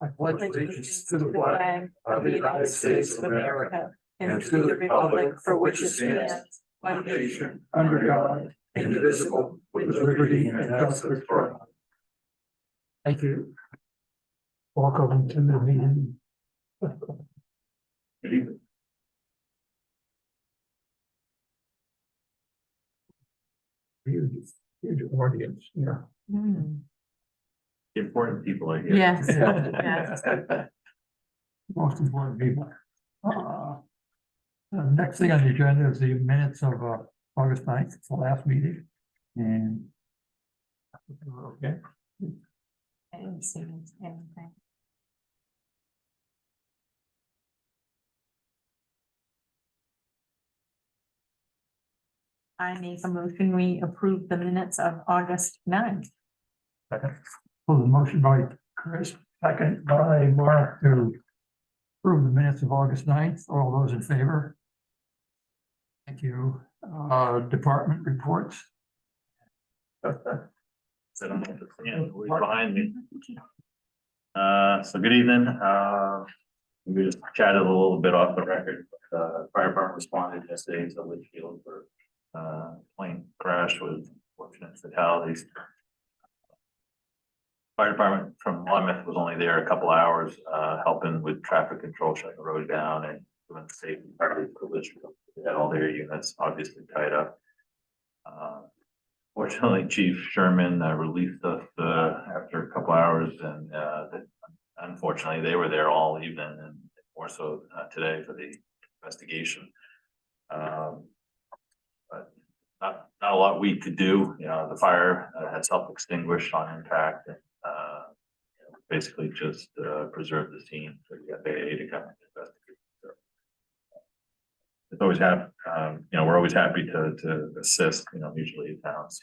I pledge allegiance to the flag of the United States of America and to the republic for which it stands, one nation, under God, indivisible, with liberty and justice for all. Thank you. Welcome to the meeting. Good evening. Huge audience, yeah. Important people are here. Yes, yes. Most important people. Next thing on the agenda is the minutes of August 9th, it's the last meeting. And okay, I didn't see anything. I make a motion, we approve the minutes of August 9th. second. So the motion by Chris, second by Mark to approve the minutes of August 9th. All those in favor? Thank you. Department reports. Sit on the stand, who's behind me. So good evening. We just chatted a little bit off the record. Fire department responded yesterday to Litchfield for plane crash with fortunate fatalities. Fire department from Monmouth was only there a couple hours, helping with traffic control, shutting the road down and doing the safety part of the Litchfield. They had all their units obviously tied up. Fortunately, Chief Sherman released us after a couple hours, and unfortunately, they were there all evening and more so today for the investigation. But not a lot we could do. You know, the fire had self-extinguished on impact, and basically just preserve the scene for the FAA to come and investigate. So, it's always we're always happy to assist, usually towns,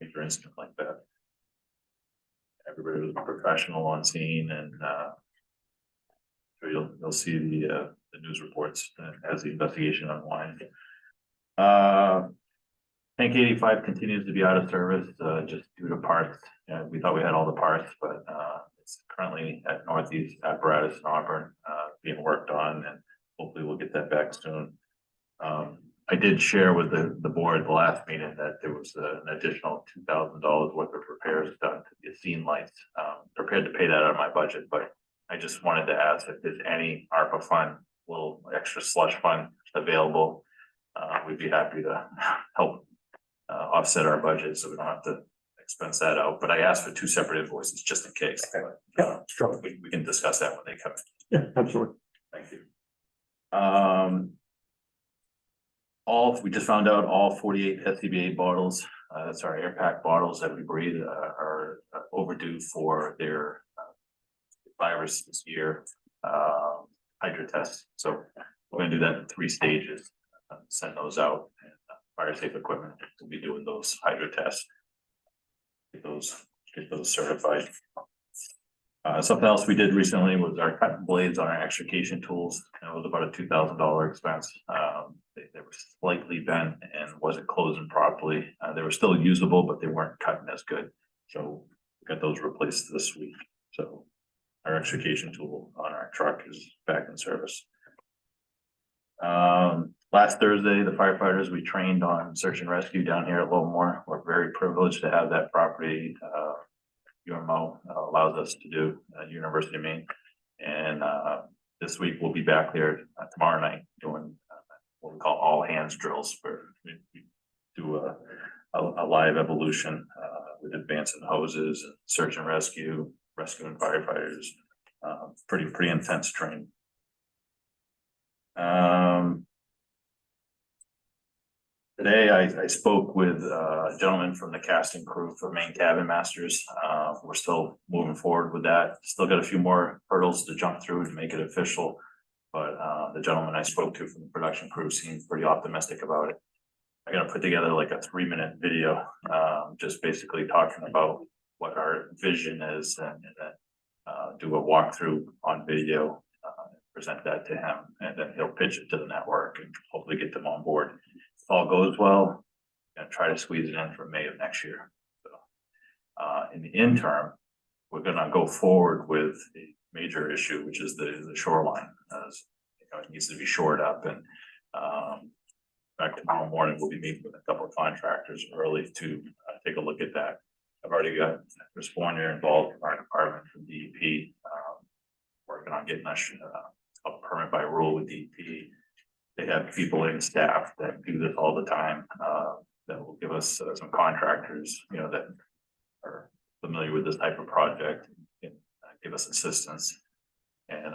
major incident like that. Everybody was professional on scene, and so you'll see the news reports as the investigation unwinds. Tank 85 continues to be out of service, just due to parts. We thought we had all the parts, but it's currently at Northeast Apparatus in Auburn, being worked on, and hopefully we'll get that back soon. I did share with the board the last meeting that there was an additional $2,000 worth of repairs done to the scene lights. Prepared to pay that out of my budget, but I just wanted to ask if there's any ARPA fund, little extra slush fund available. We'd be happy to help offset our budget so we don't have to expense that out. But I asked for 2 separate invoices just in case. But, Yeah, sure. we can discuss that when they come in. Yeah, absolutely. Thank you. We just found out all 48 SCBA bottles, that's our air pack bottles that we breathe, are overdue for their virus this year, hydro tests. So we're gonna do that in 3 stages, send those out, and fire safe equipment will be doing those hydro tests. Get those certified. Something else we did recently was our cutting blades on our extrication tools. It was about a $2,000 expense. They were slightly bent and wasn't closing properly. They were still usable, but they weren't cutting as good. So we got those replaced this week. So our extrication tool on our truck is back in service. Last Thursday, the firefighters we trained on search and rescue down here at Lowmore. We're very privileged to have that property. UMO allows us to do University of Maine, and this week we'll be back there tomorrow night doing what we call all hands drills, where we do a live evolution with advancing hoses, and search and rescuing firefighters. Pretty intense training. Today I spoke with a gentleman from the casting crew for Maine Cabin Masters. We're still moving forward with that. Still got a few more hurdles to jump through to make it official, but the gentleman I spoke to from the production crew seemed pretty optimistic about it. I gotta put together like a 3-minute video, just basically talking about what our vision is, and then do a walkthrough on video, present that to him, and then he'll pitch it to the network and hopefully get them on board. If all goes well, I'm gonna try to squeeze it in for May of next year. So in the interim, we're gonna go forward with major issue, which is the shoreline. It needs to be shored up, and back tomorrow morning, we'll be meeting with a couple of contractors early to take a look at that. I've already got Chris Warner involved in our department from DEP, working on getting us a permit by rule with DEP. They have people in staff that do this all the time, that will give us some contractors, that are familiar with this type of project, and give us assistance, and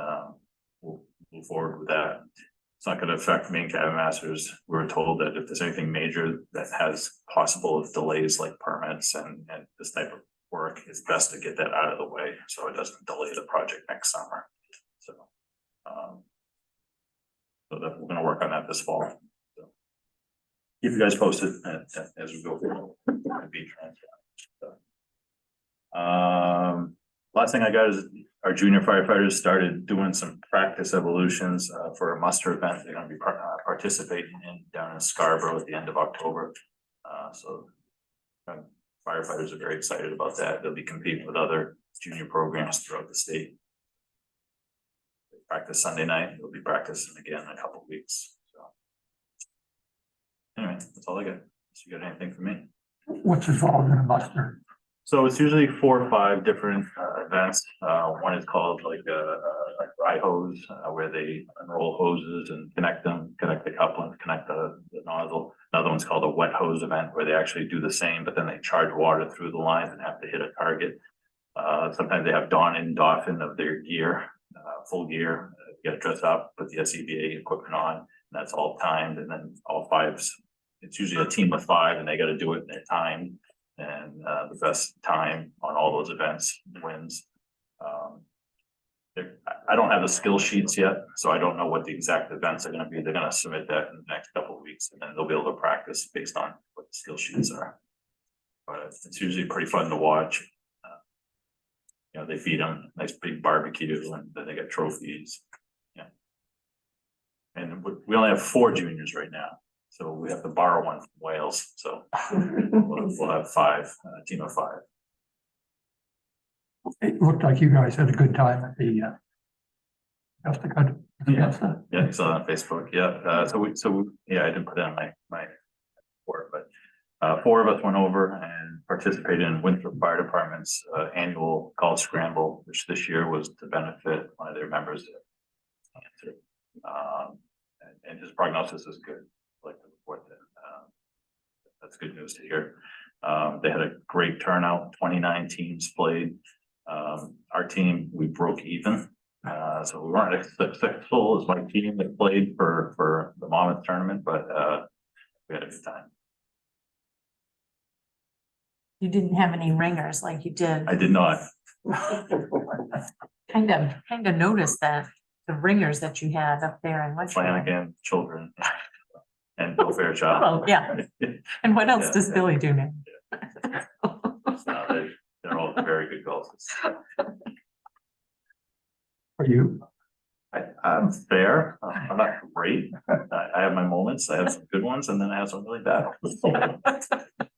we'll move forward with that. It's not going to affect Maine Cabin Masters. We were told that if there's anything major that has possible delays like permits and this type of work, it's best to get that out of the way so it doesn't delay the project next summer. So, so that we're going to work on that this fall. So keep you guys posted as we go forward. Be transparent. So, last thing I got is our junior firefighters started doing some practice evolutions for a muster event they're going to be participating in down in Scarborough at the end of October. So firefighters are very excited about that. They'll be competing with other junior programs throughout the state. They practice Sunday night. They'll be practicing again in a couple of weeks. So anyway, that's all I got. So you got anything for me? What's involved in a muster? So it's usually 4 or 5 different events. One is called like a dry hose, where they unroll hoses and connect the coupling, connect the nozzle. Another one's called a wet hose event, where they actually do the same, but then they charge water through the lines and have to hit a target. Sometimes they have don and doffing of their gear, full gear, get dressed up, put the SCBA equipment on, and that's all timed. And then all 5s, it's usually a team of 5, and they got to do it in their time. And the best time on all those events wins. I don't have the skill sheets yet, so I don't know what the exact events are going to be. They're going to submit that in the next couple of weeks, and then they'll be able to practice based on what the skill sheets are. But it's usually pretty fun to watch. They feed them nice big barbecue, and then they get trophies. Yeah. And we only have 4 juniors right now. So we have to borrow one from Wales. So we'll have 5, a team of 5. It looked like you guys had a good time at the Fiesta. Yeah, you saw that on Facebook. Yeah. I didn't put it on my report, but 4 of us went over and participated in Winthrop Fire Department's annual college scramble, which this year was to benefit one of their members with cancer. And his prognosis is good. Like to report that. That's good news to hear. They had a great turnout. 29 teams played. Our team, we broke even. So we weren't as successful as my team that played for the Monmouth tournament, but we had a good time. You didn't have any ringers like you did. I did not. Kind of noticed that the ringers that you had up there in Montreal. Flanagan, children, and Bill Fairchild. Oh, yeah. And what else Yeah. does Billy do now? They're all very good golfers. For you, I'm fair. I'm not great. I have my moments. I have some good ones, and then I have some really bad ones.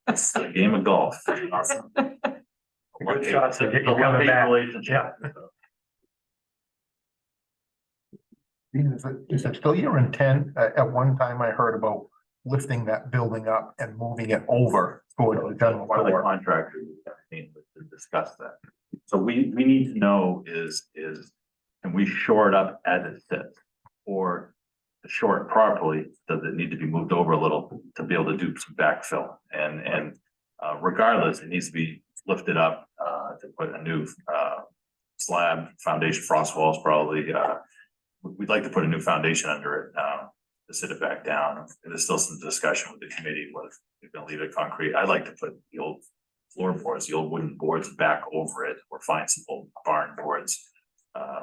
It's a game of golf. Awesome. Good shots to get you It's a coming back. relationship. Is it still your intent? At one time I heard about lifting that building up and moving it over toward the general One of the store. contractors to discuss that. So we need to know is can we shore it up as it sits? Or to shore it properly, does it need to be moved over a little to be able to do some backfill? And regardless, it needs to be lifted up to put a new slab, foundation, frost walls probably. We'd like to put a new foundation under it to sit it back down. There's still some discussion with the committee whether we're going to leave it concrete. I'd like to put the old floorboards, the old wooden boards back over it, or find some old barn boards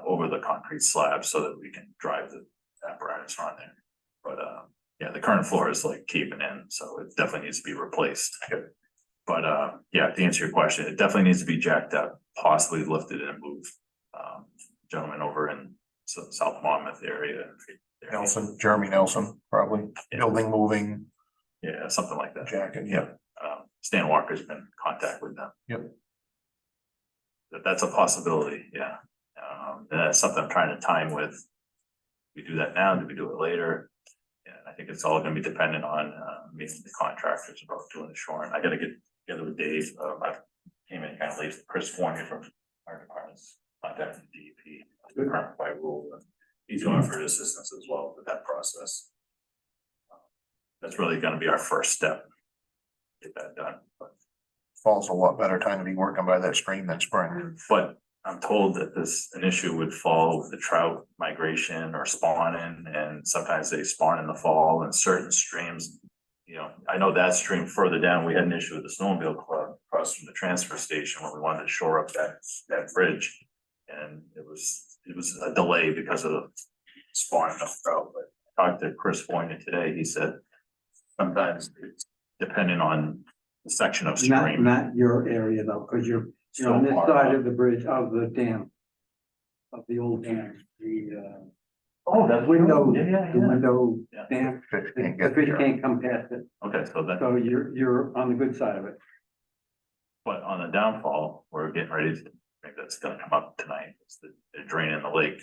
over the concrete slab so that we can drive the apparatus on there. But yeah, the current floor is like caving in, so it definitely needs to be replaced. But yeah, to answer your question, it definitely needs to be jacked up, possibly lifted and moved. Gentleman over in South Monmouth area. Nelson, Jeremy Nelson, probably, Yeah. building moving, Yeah, something like that. jacket, yeah. Stan Walker's been in contact with them. Yep. That's a possibility, yeah. And that's something I'm trying to time with. We do that now, do we do it later? And I think it's all gonna be dependent on, meeting the contractors about doing the shoring. I gotta get together with Dave, I came in kind of late, Chris Fournier from our department's contacted DEP, current by rule, and he's going for assistance as well with that process. That's really gonna be our first step. Get that done, Fall's a lot better time to be working by that stream than spring. but I'm told that an issue would fall with the trout migration or spawning, and sometimes they spawn in the fall in certain streams. You know, I know that stream further down, we had an issue with the snowmobile club across from the transfer station when we wanted to shore up that bridge. And it was a delay because of the spawning of trout, but I talked to Chris Foyne today, he said sometimes it's depending on the section of stream. Not your area though, because you're on this side of the bridge of the dam. Of the old dam, Oh, that's window, Yeah, the window Yeah. dam, Fish the can't get fish there. can't come past it, Okay, so that, so you're on the good side of it. but on the downfall, we're getting ready to, I think that's gonna come up tonight, it's the drain in the lake.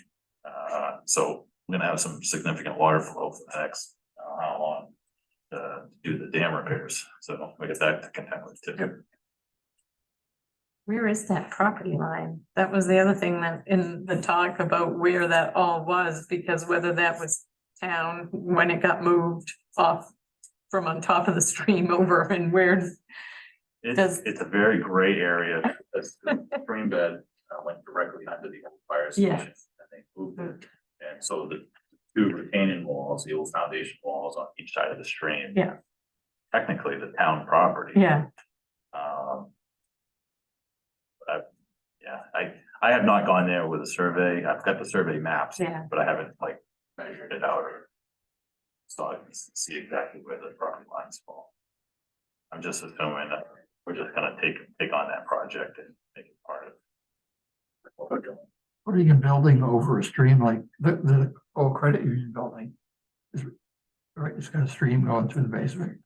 So we're gonna have some significant water flow for the next, how long, to do the dam repairs, so we get that to contend with too. Where is that property line? That was the other thing that in the talk about where that all was, because whether that was town when it got moved off from on top of the stream over and where, It's a very gray area, because the stream bed went directly under the old fire station, Yeah. and they moved it. And so the two retaining walls, the old foundation walls on each side of the stream. Yeah. Technically the town property. yeah, I have not gone there with a survey, I've got the survey maps, yeah. but I haven't like measured it out or. So I can see exactly where the property lines fall. I'm just assuming that we're just gonna take on that project and make it part of. what we're doing. Putting a building over a stream like the old credit union building. Is right, it's got a stream going through the basement.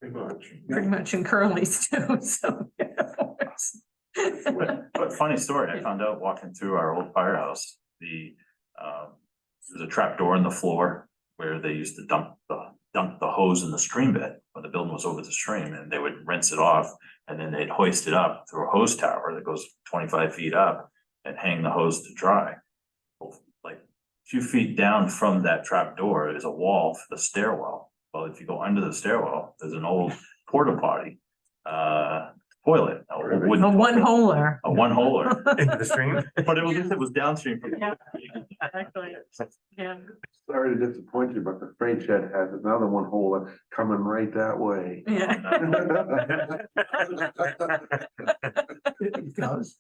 Pretty much in Curly's too, so. But funny story, I found out walking through our old firehouse, there's a trap door in the floor where they used to dump the hose in the stream bed when the building was over the stream, and they would rinse it off, and then they'd hoist it up through a hose tower that goes 25 feet up and hang the hose to dry. Like a few feet down from that trap door is a wall for the stairwell. Well, if you go under the stairwell, there's an old porta potty toilet. A wooden A one toilet. holer. A one holer, Into the stream? but it was downstream from. Yeah. Exactly. Yeah. Sorry to disappoint you, but the freight shed has another one hole coming right that way. Yeah. It does.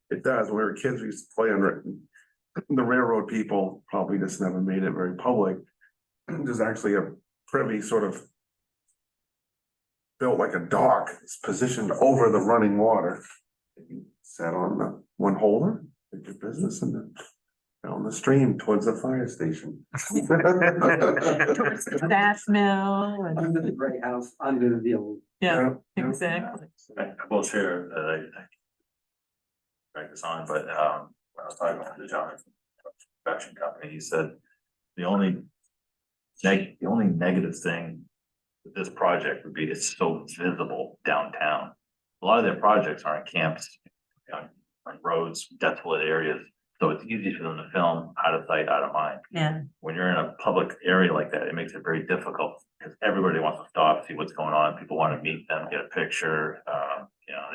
It does. When we were kids, we used to play on it. The railroad people probably just never made it very public. There's actually a privy sort of built like a dock. It's positioned over the running water. You sat on the one holder, did your business, and then down the stream towards the fire station. Towards the staff mill and, Under the gray house, under the old. yeah, exactly. I will share that I drag this on, but when I was talking to the John production company, he said the only negative thing with this project would be it's so visible downtown. A lot of their projects are on camps, on roads, desolate areas, so it's easy for them to film out of sight, out of mind. Yeah, When you're in a public area like that, it makes it very difficult because everybody wants to stop, see what's going on. People want to meet them, get a picture.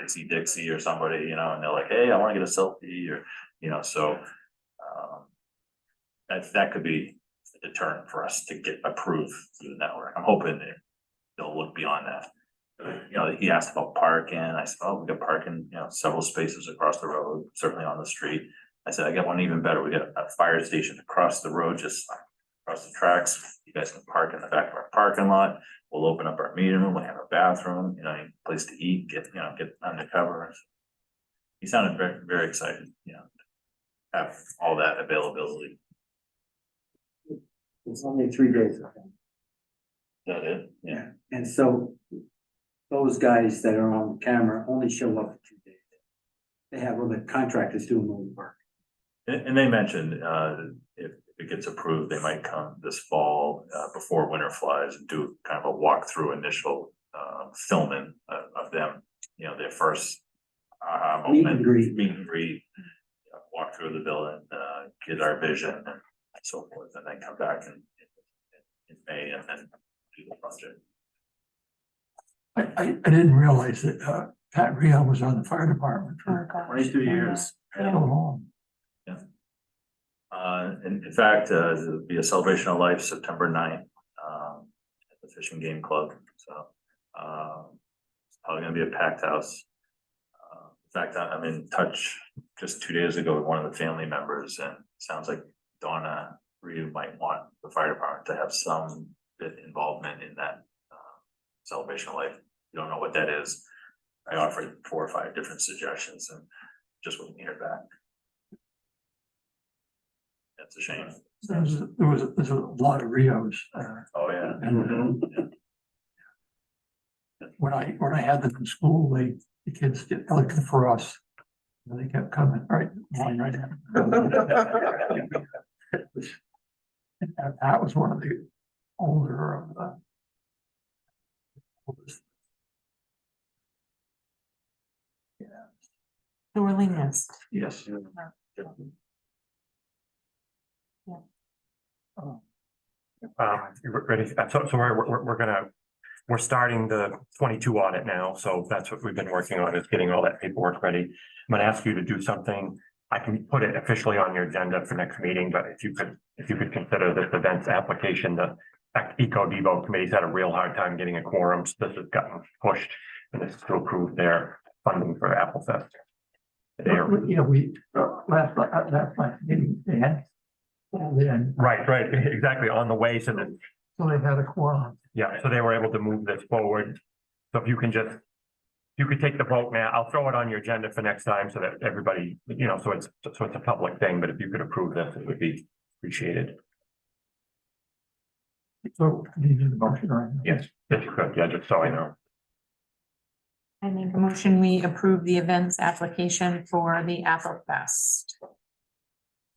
They see Dixie or somebody, and they're like, hey, I want to get a selfie or, so. That could be a deterrent for us to get approved through the network. I'm hoping they'll look beyond that. He asked about parking. I said, oh, we got parking, several spaces across the road, certainly on the street. I said, I got one even better. We got a fire station across the road, just across the tracks. You guys can park in the back of our parking lot. We'll open up our meeting room. We have a bathroom, a place to eat, get undercover. He sounded very, very excited, have all that availability. It's only 3 days. Is that it? Yeah. And so those guys that are on camera only show up for 2 days. They have other contractors doing all the work. And they mentioned, if it gets approved, they might come this fall, before winter flies and do kind of a walkthrough initial, filming of them, you know, their first. Meet and greet. Meet and greet, walk through the building, get our vision and so forth, and then come back in May and then do the project. I didn't realize that, Pat Rio was on the fire department Oh, for gosh. 22 years. so Yeah. long. In fact, it'll be a celebration of life September 9th, at the Fishing Game Club, so, it's probably gonna be a packed house. In fact, I'm in touch just 2 days ago with one of the family members, and it sounds like Donna Ryu might want the fire department to have some bit involvement in that, celebration of life. You don't know what that is. I offered 4 or 5 different suggestions and just wouldn't hear back. That's a shame. There's a lot of Rios, Oh, yeah. and when I had them in school, the kids did looking for us. And they kept coming, right, going right in. And that was one of the older of the. oldest. Yeah, Sorely missed. yes. You're ready? So we're starting the 22 audit now, so that's what we've been working on, is getting all that paperwork ready. I'm gonna ask you to do something. I can put it officially on your agenda for next meeting, but if you could consider this events application, the Eco Devo committee's had a real hard time getting a quorum, so this has gotten pushed, and this is to approve their funding for Apple Fest. You know, we, last meeting, they had. Then, Right, exactly, on the way, so that, so they had a quorum. yeah, so they were able to move this forward. So if you can just, you could take the vote now, I'll throw it on your agenda for next time so that everybody, you know, so it's a public thing, but if you could approve this, it would be appreciated. So, do you need a motion right now? Yes, if you could, yeah, just so I know. I make a motion, we approve the events application for the Apple Fest.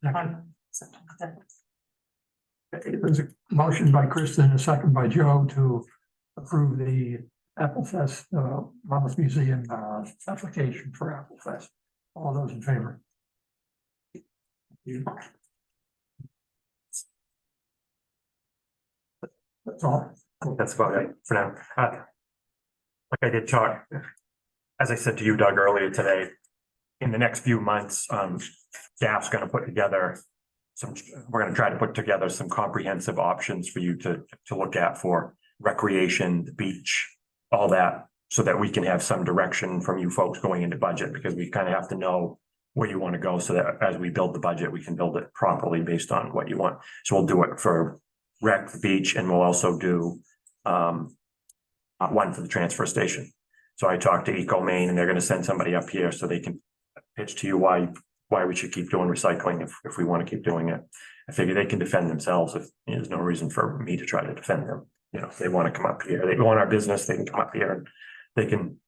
On September 10th. There's a motion by Kristen, a second by Joe to approve the Apple Fest, Monmouth Museum, application for Apple Fest. All those in favor? You. That's all. That's about it for now. Like I did talk, as I said to you, Doug, earlier today, in the next few months, staff's gonna put together we're gonna try to put together some comprehensive options for you to look at for recreation, the beach, all that, so that we can have some direction from you folks going into budget, because we kind of have to know where you want to go, so that as we build the budget, we can build it properly based on what you want. So we'll do it for rec, the beach, and we'll also do one for the transfer station. So I talked to Eco Maine, and they're gonna send somebody up here so they can pitch to you why we should keep doing recycling if we want to keep doing it. I figure they can defend themselves. If there's no reason for me to try to defend them. You know, if they want to come up here, they want our business, they can come up here and they can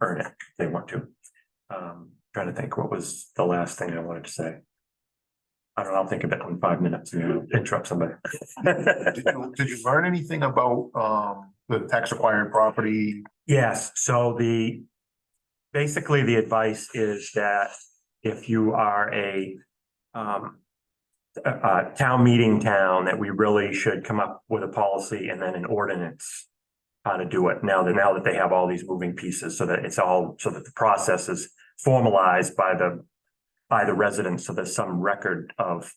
earn it if they want to. Trying to think what was the last thing I wanted to say. I don't know, I'll think of it in 5 minutes and interrupt somebody. Did you learn anything about the tax acquired property? Yes, so basically the advice is that if you are a town meeting town, that we really should come up with a policy and then an ordinance how to do it now that they have all these moving pieces, so that the process is formalized by the residents, so there's some record of,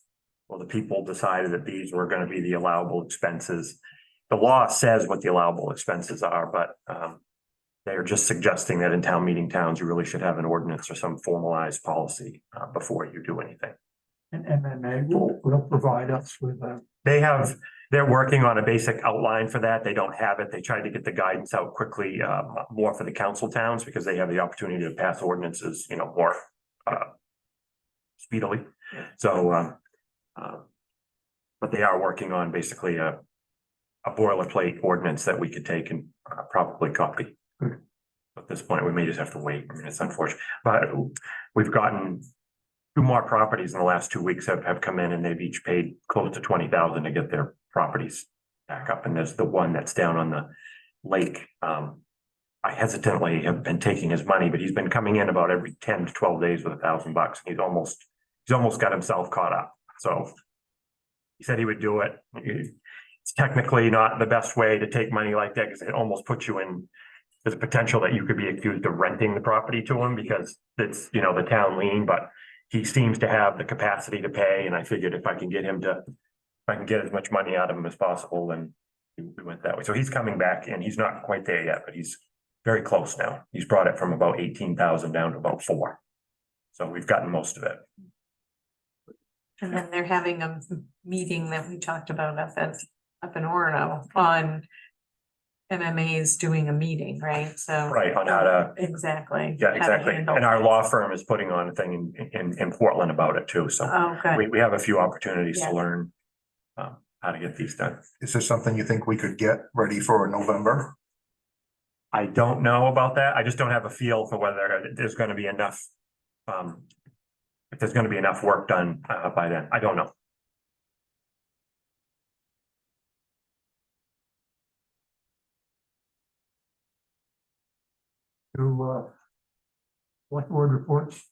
well, the people decided that these were going to be the allowable expenses. The law says what the allowable expenses are, but they're just suggesting that in town meeting towns, you really should have an ordinance or some formalized policy before you do anything. And MMA will provide us with a. They're working on a basic outline for that. They don't have it. They tried to get the guidance out quickly, more for the council towns, because they have the opportunity to pass ordinances, you know, more speedily. So, but they are working on basically a boilerplate ordinance that we could take and probably copy. At this point, we may just have to wait. I mean, it's unfortunate, but we've gotten two more properties in the last 2 weeks have come in and they've each paid close to 20,000 to get their properties back up. And there's the one that's down on the lake. I hesitantly have been taking his money, but he's been coming in about every 10 to 12 days with $1,000. He's almost got himself caught up. So he said he would do it. It's technically not the best way to take money like that because it almost puts you in, there's a potential that you could be accused of renting the property to him because it's, you know, the town lien, but he seems to have the capacity to pay. And I figured if I can get as much money out of him as possible, then we went that way. So he's coming back and he's not quite there yet, but he's very close now. He's brought it from about 18,000 down to about 4. So we've gotten most of it. And then they're having a meeting that we talked about up in Orono on MMA's doing a meeting, right? So. Right, on how to, Exactly. yeah, how to exactly. handle And our it. law firm is putting on a thing in Portland about it too. So Oh, good. we have a few opportunities Yeah. to learn how to get these done. Is this something you think we could get ready for November? I don't know about that. I just don't have a feel for whether there's gonna be enough. If there's gonna be enough work done by then. I don't know. To, select board reports.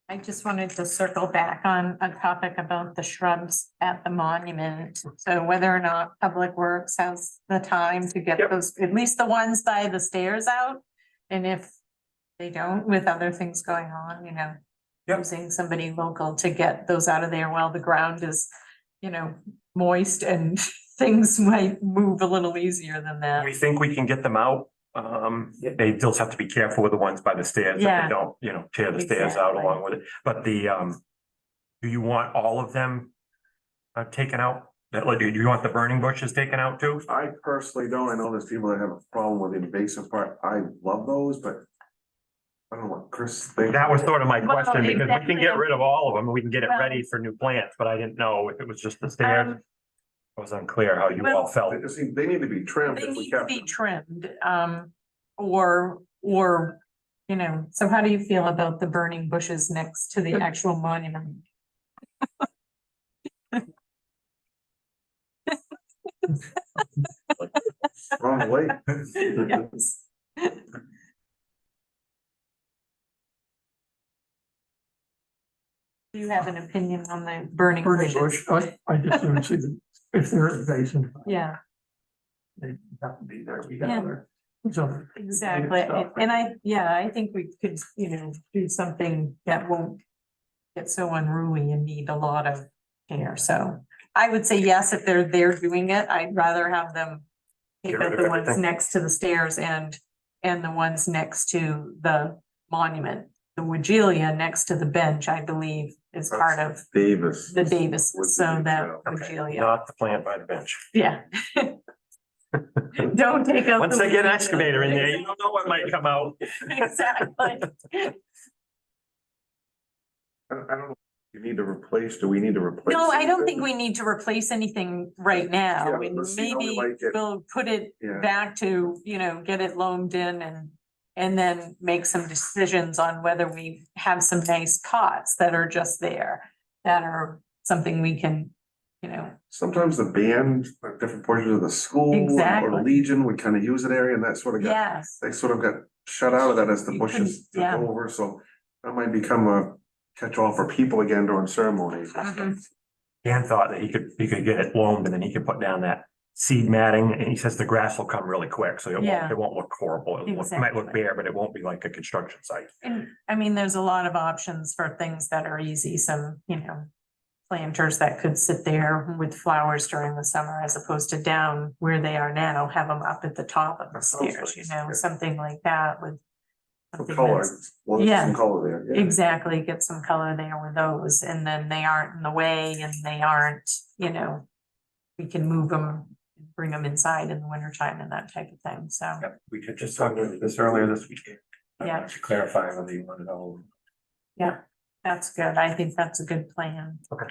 I just wanted to circle back on a topic about the shrubs at the monument. So whether or not Public Works has the time to get Yep. those, at least the ones by the stairs out. And if they don't, with other things going on, you know, Yep. using somebody local to get those out of there while the ground is, you know, moist and things might move a little easier than that. We think we can get them out. They just have to be careful with the ones by the stairs, that Yeah. they don't, you know, tear the stairs out Exactly. along with it. But do you want all of them taken out? Like, do you want the burning bushes taken out too? I personally don't. I know there's people that have a problem with the invasive part. I love those, but I don't know what Chris thinks. That was sort of my Well, question, because we can exactly. get rid of all of them, and we can get it Well- ready for new plants, but I didn't know if it was just the stairs. Um, I was unclear how you well- all felt. They need to be trimmed They if we need to kept be them. trimmed, or, you know, so how do you feel about the burning bushes next to the actual monument? Wrong way. Yes. Do you have an opinion on the burning Burning bushes? bush, I just don't see them, if they're invasive, Yeah, they have to be there, we Yeah. got there. So. exactly. And I think we could, you know, do something that won't get so unruly and need a lot of care. So I would say yes, if they're doing it, I'd rather have them take Get out rid the of ones everything. next to the stairs and the ones next to the monument. The Woodgelia next to the bench, I believe, is part of Davis. the Davis, so that Okay, Woodgelia, not the plant by the bench. yeah. Don't take out. Once the they get an Woodgelia. excavator in there, you don't know what might come out. Exactly. I don't know. You need to replace, do we need to replace? No, I don't think anything? we need to replace anything right now. Yeah, I mean, let's see how we maybe like it. we'll put it Yeah. back to, you know, get it loaned in and then make some decisions on whether we have some nice cots that are just there. That are something we can, you know, Sometimes the band, like different portions of the school or Exactly. the Legion would kind of use an area and that sort of got, yes, they sort of got shut out of that as the You bushes couldn't- yeah. took over, so that might become a catch-all for people again during ceremonies and Mhm. stuff. Dan thought that he could get it loaned and then he could put down that seed matting, and he says the grass will come really quick, so Yeah. it won't look horrible. It might look Exactly. bare, but it won't be like a construction site. and I mean, there's a lot of options for things that are easy, some, you know. Planters that could sit there with flowers during the summer as opposed to down where they are now, have them up at the top of the That sounds stairs, you nice, know, yeah. something like that with. Some something color, that's- well, there's some Yeah. color there, yeah. Exactly, get some color there with those, and then they aren't in the way and they aren't, you know. We can move them, bring them inside in the winter time and that type of thing, so, We could just talk about this earlier this week. Yeah. To clarify whether you wanted all. yeah, that's good. I think that's a good plan. Okay.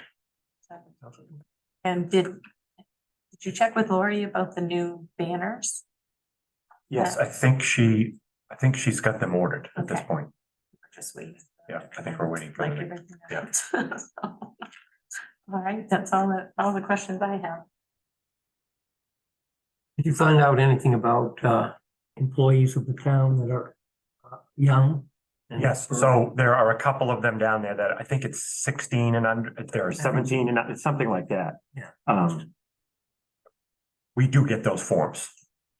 So, and did you check with Lori about the new banners? Yes, I think she's got them ordered at this Okay. point. Just wait. Yeah, I think we're waiting for Like the, everything yeah. else. All right, that's all the questions I have. Did you find out anything about employees of the town that are young? yes, so there are a couple of them down there that I think it's 16 and under, there are 17 and it's something like that. Yeah. We do get those forms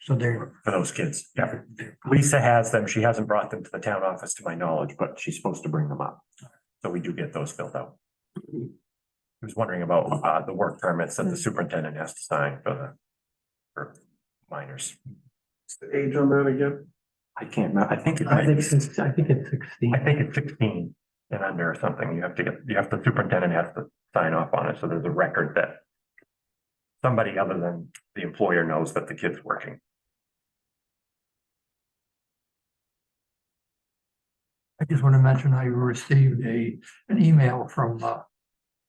So they're. for those kids. Yeah. Lisa has them. She hasn't brought them to the town office to my knowledge, but she's supposed to bring them up. So we do get those filled out. I was wondering about the work permits that the superintendent has to sign for minors. What's the age on that again? I can't remember. I think it I might think be, it's 16. I think it's 16 and under or something. You have the superintendent has to sign off on it. So there's a record that somebody other than the employer knows that the kid's working. I just want to mention I received an email from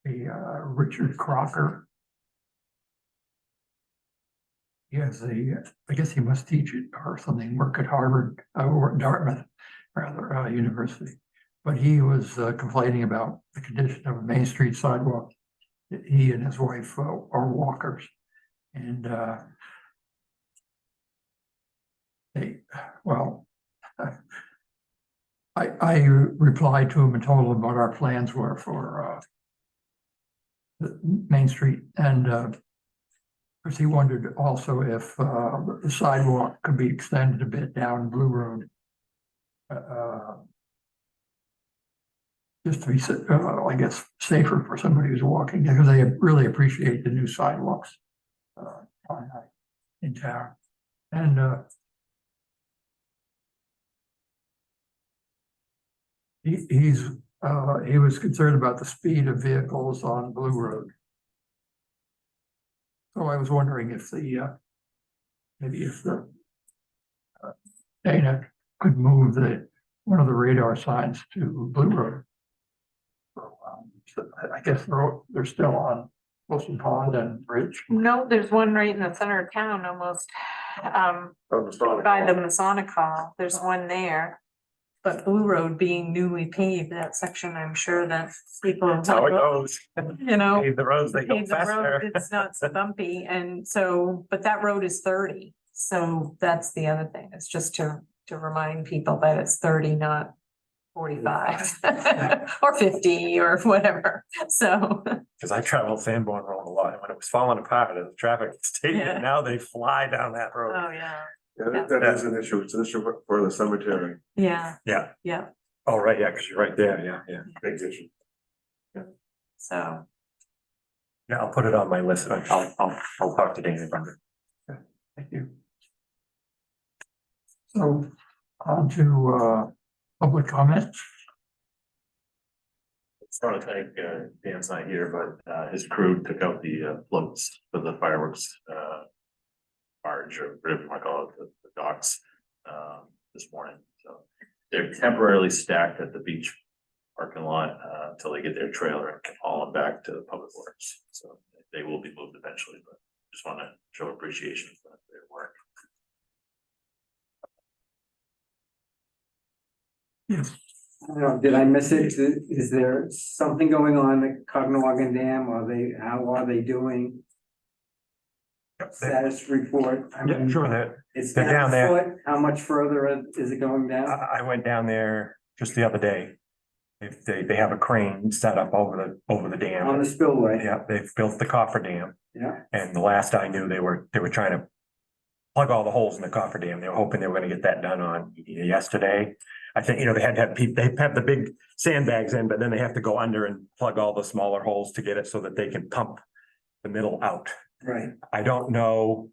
Richard Crocker. He has I guess he must teach it or something, work at Harvard, or Dartmouth, rather, University. But he was complaining about the condition of a Main Street sidewalk. He and his wife are walkers. And I replied to him and told him what our plans were for the Main Street, and because he wondered also if the sidewalk could be extended a bit down Blue Road. Just to be, I guess, safer for somebody who's walking, because they really appreciate the new sidewalks in town. And he was concerned about the speed of vehicles on Blue Road. So I was wondering if maybe if the Dana could move one of the radar signs to Blue Road. So I guess they're still on Wilson Pond and Bridge. No, there's one right in the center of town almost, by the Masonic Hall. There's one there. But Blue Road being newly paved, that section, I'm sure that people. That's how it goes. You know. Pave the roads, they go pave the road, faster. It's not so bumpy, and so, but that road is 30, so that's the other thing, it's just to remind people that it's 30, not 45. Or 50 or whatever, so. Cause I traveled Sanborn Road a lot and when it was falling apart and the traffic was taking Yeah. it, now they fly down that road. Oh, yeah, Yeah, that is an issue. It's an issue for the cemetery. yeah, Yeah. yeah, Oh, right, yeah, cause you're right there. Yeah. Big issue. so, Yeah, I'll put it on my list. I'll talk to Dana about it. Thank you. So on to public comment. Just want to thank, Dan's not here, but, his crew took out the, floats for the fireworks, barge or whatever you want to call it, the docks, this morning. So they're temporarily stacked at the beach parking lot, until they get their trailer and can haul them back to the public works. So they will be moved eventually, but just want to show appreciation for their work. Yes. I don't know, did I miss it? Is there something going on at Cognawagan Dam? How are they doing? Status report? I Yeah, mean, sure, that, It's they're down down there. a foot. How much further is it going down? I went down there just the other day. If they have a crane set up over the On dam. the spillway? Yeah, they've built the coffer dam. Yeah, And the last I knew, they were trying to plug all the holes in the coffer dam. They were hoping they were gonna get that done on yesterday. I think, they had to have people, they have the big sandbags in, but then they have to go under and plug all the smaller holes to get it so that they can pump the middle out. right. I don't know.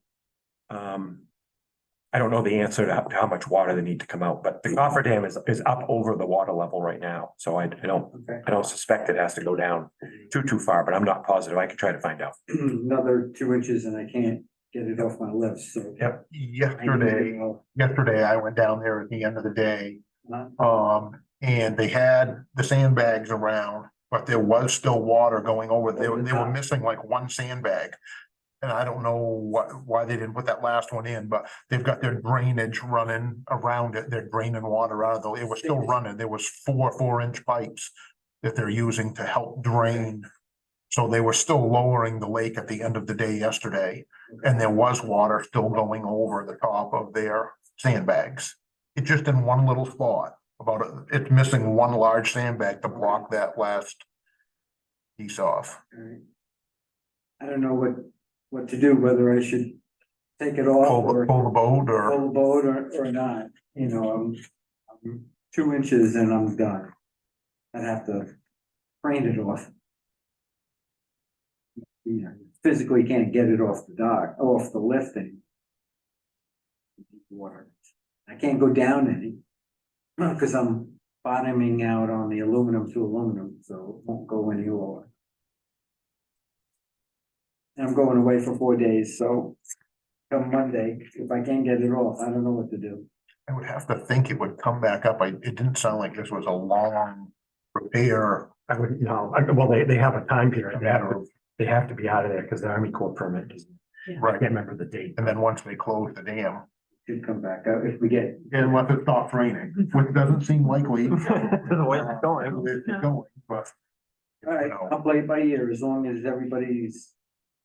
I don't know the answer to how much water they need to come out, but the coffer dam is up over the water level right now. So I Okay. don't suspect it has to go down too far, but I'm not positive. I could try to find out. Another 2 inches and I can't get it off my lips, so. Yep. Yesterday I went down there at the end of the day. Uh, And they had the sandbags around, but there was still water going over. They were missing like one sandbag. And I don't know why they didn't put that last one in, but they've got their drainage running around it. They're draining water out of the, it was still running. There was 4 4-inch pipes that they're using to help drain. So they were still lowering the lake at the end of the day yesterday, and there was water still going over the top of their sandbags. It's just in one little spot, it's missing one large sandbag to block that last piece off. Alright. I don't know what to do, whether I should take it off Pull or the boat pull or, the boat or not, you know, I'm 2 inches and I'm done. I'd have to crane it off. You know, physically can't get it off the dock, off the lifting. Water. I can't go down any. Because I'm bottoming out on the aluminum to aluminum, so it won't go any lower. And I'm going away for 4 days, so come Monday, if I can't get it off, I don't know what to do. I would have to think it would come back up. It didn't sound like this was a long repair. I would, no, well, they have a time period. They have to be out of there because the Army Corps permit is, I Right, can't remember the date. and then once they close the dam, Should come back out if we get. unless it stops raining, which doesn't seem likely. The way it's going. It's going, but. All right, I'll play it by ear as long as everybody's,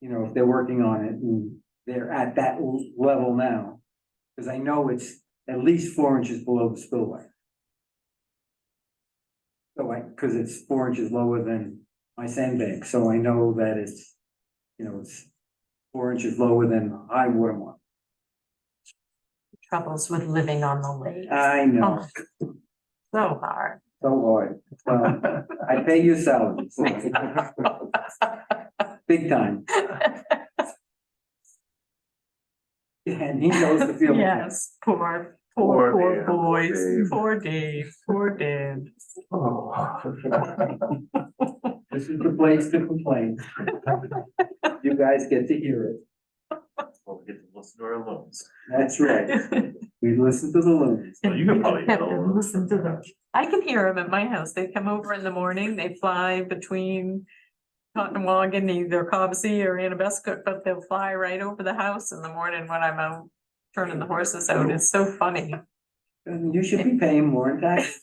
you know, if they're working on it and they're at that level now. Cause I know it's at least 4 inches below the spillway. So cause it's 4 inches lower than my sandbank, so I know that it's, you know, it's 4 inches lower than high water mark. Troubles with living on the lake. I know, So hard. so hard. Well, I pay your salary. So. Big time. And he knows the feeling. Yes, poor Poor boys, Dave. poor Dave, poor Dave. This is the place to complain. You guys get to hear it. Well, we get to listen to our loans. That's right. We listen to the loons. Well, you can probably Have to tell. listen to them. I can hear them at my house. They come over in the morning, they fly between Cottonwagon, either Cobussy or Annabescook, but they'll fly right over the house in the morning when I'm out turning the horses out. It's so funny. And you should be paying more in tax.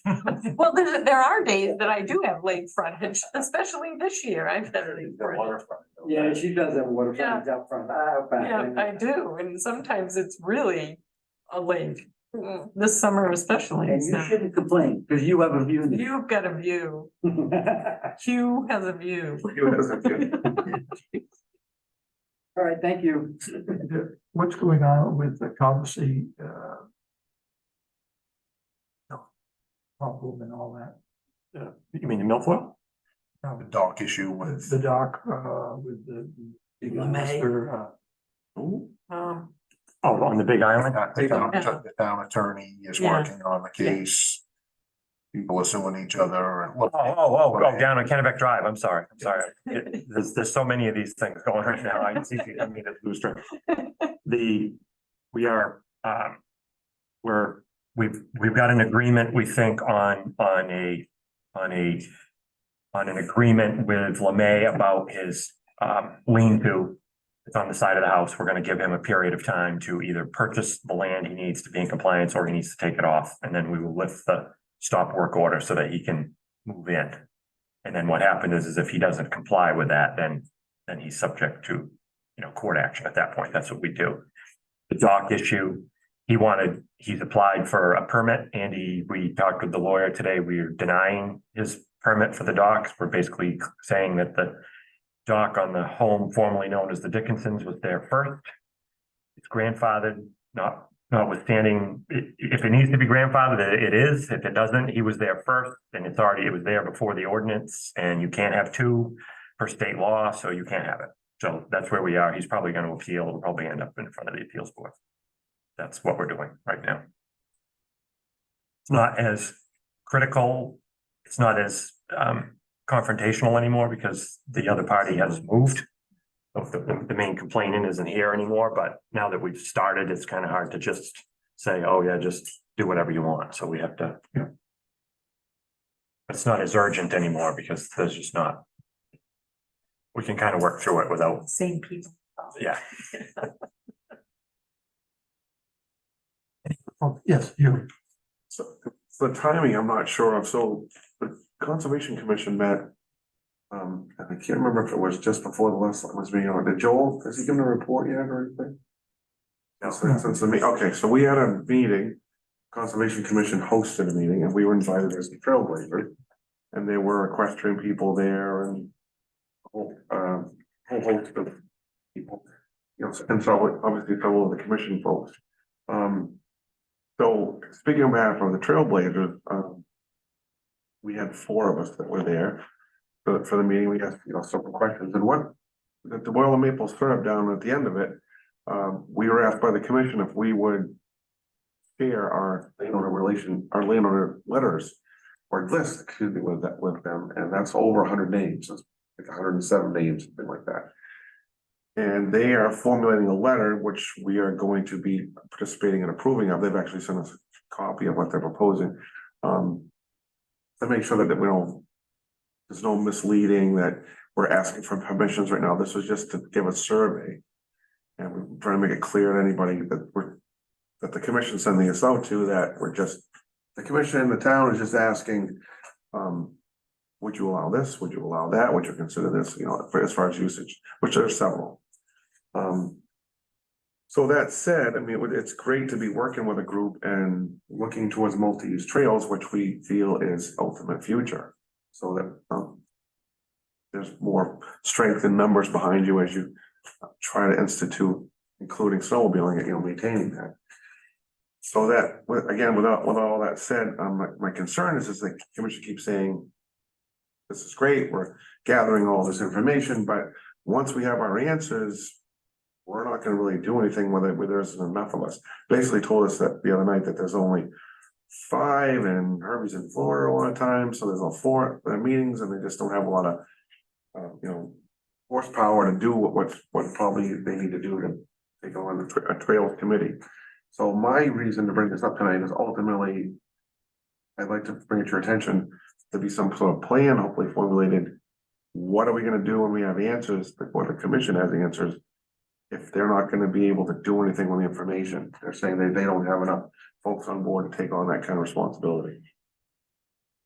Well, there are days that I do have lake frontage, especially this year. I've had lake frontage. Waterfront. Yeah, she does have water frontage up front. Out back. Yeah, I do, and sometimes it's really a lake, this summer especially. And you so. shouldn't complain, because you have a view. You've got a view. Hugh has a view. All right, thank you. What's going on with the Cobussy, problem and all that? You mean the milfoil? The dock issue with, The dock, with the. Mr. Oh, on the Big Island? the town attorney is Yeah. working on the case. People are suing each other and. Down on Kennebec Drive. I'm sorry. There's so many of these things going right now. I see I need to lose track. We've got an agreement, we think, on an agreement with LeMay about his lean-to. It's on the side of the house. We're gonna give him a period of time to either purchase the land he needs to be in compliance, or he needs to take it off, and then we will lift the stop work order so that he can move in. And then what happened is if he doesn't comply with that, then he's subject to, court action at that point. That's what we do. The dock issue, he's applied for a permit. We talked with the lawyer today. We're denying his permit for the docks. We're basically saying that the dock on the home formerly known as the Dickinsons was there first. It's grandfathered, notwithstanding, if it needs to be grandfathered, it is. If it doesn't, he was there first, and it was there before the ordinance, and you can't have two per state law, so you can't have it. So that's where we are. He's probably going to appeal. It'll probably end up in front of the appeals board. That's what we're doing right now. It's not as critical. It's not as confrontational anymore because the other party has moved. The main complainant isn't here anymore, but now that we've started, it's kind of hard to just say, oh yeah, just do whatever you want. So we have to. It's not as urgent anymore because there's just not. We can kind of work through it without. Same people. Yeah. Oh, yes, you. So the timing, I'm not sure of. So the Conservation Commission met. And I can't remember if it was just before the last one was being on. Did Joel, has he given a report yet or anything? No. Since the okay, so we had a meeting. Conservation Commission hosted a meeting and we were invited as the trailblazer. And there were equestrian people there and whole host of people. You know, and so obviously some of the commission folks. So speaking on behalf of the trailblazers, we had 4 of us that were there for the meeting. We asked, you know, several questions and what the boil and maple syrup down at the end of it. We were asked by the commission if we would share our landowner letters or list, excuse me, with them, and that's over 100 names. It's like 107 names, something like that. And they are formulating a letter, which we are going to be participating and approving of. They've actually sent us a copy of what they're proposing. To make sure that we don't, there's no misleading that we're asking for permissions right now. This was just to give a survey. And we're trying to make it clear to anybody that the commission sending us out to, that we're just, the commission, the town is just asking, would you allow this? Would you allow that? Would you consider this, you know, as far as usage, which there are several. So that said, I mean, it's great to be working with a group and looking towards multi-use trails, which we feel is ultimate future. So that there's more strength in numbers behind you as you try to institute, including snowmobiling, and, you know, maintaining that. So that, again, with all that said, my concern is the commission keeps saying, this is great, we're gathering all this information, but once we have our answers, we're not gonna really do anything with it, where there isn't enough of us. Basically told us that the other night that there's only 5 and Herbie's in Florida a lot of times, so there's no 4 meetings and they just don't have a lot of, you know, horsepower to do what probably they need to do to take on a trails committee. So my reason to bring this up tonight is ultimately, I'd like to bring it to your attention to be some sort of plan, hopefully formulated. What are we gonna do when we have answers, or the commission has answers, if they're not gonna be able to do anything with the information? They're saying they don't have enough folks on board to take on that kind of responsibility.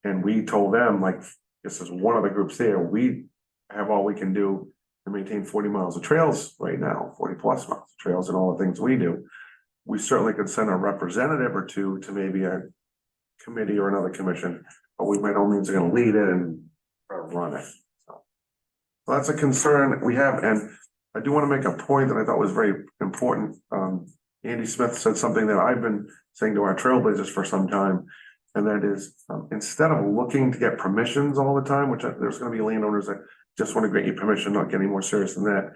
And we told them, like, this is one of the groups there, we have all we can do to maintain 40 miles of trails right now, 40 plus miles of trails and all the things we do. We certainly could send a representative or two to maybe a committee or another commission, but we by no means are gonna lead it and run it. So that's a concern we have, and I do want to make a point that I thought was very important. Andy Smith said something that I've been saying to our trailblazers for some time, and that is, instead of looking to get permissions all the time, which there's gonna be landowners that just want to grant you permission, not getting more serious than that,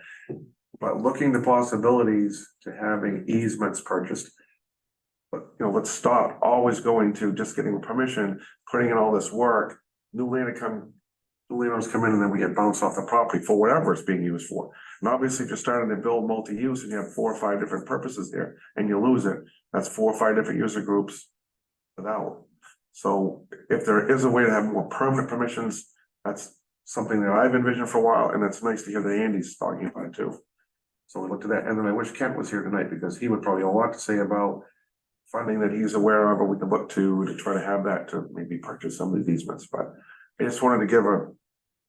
but looking to possibilities to having easements purchased. But, you know, let's stop always going to just getting permission, putting in all this work, new landowners come in and then we get bounced off the property for whatever it's being used for. And obviously, if you're starting to build multi-use and you have 4 or 5 different purposes there and you lose it, that's 4 or 5 different user groups without. So if there is a way to have more permanent permissions, that's something that I've envisioned for a while, and it's nice to hear that Andy's talking about it too. So we looked at that, and then I wish Kent was here tonight because he would probably have a lot to say about funding that he's aware of, or we could look to try to have that to maybe purchase some of these easements. But I just wanted to give a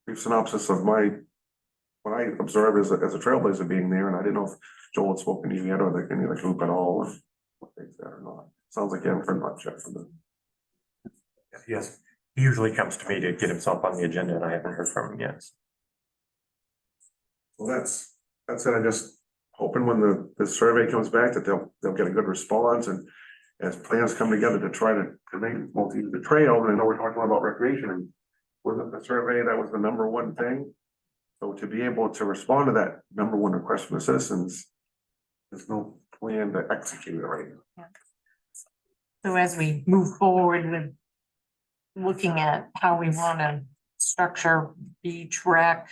brief synopsis of what I observed as a trailblazer being there, and I didn't know if Joel had spoken to you yet or any of the group at all, or what they said or not. Sounds like you haven't heard much yet from them. Yes, he usually comes to me to get himself on the agenda and I haven't heard from him yet. Well, that's it. I'm just hoping when the survey comes back that they'll get a good response, and as plans come together to try to make the trail, and I know we're talking about recreation, and wasn't the survey that was the #1 thing? So to be able to respond to that #1 request from the citizens, there's no plan to execute it right now. So as we move forward with looking at how we wanna structure beach rec.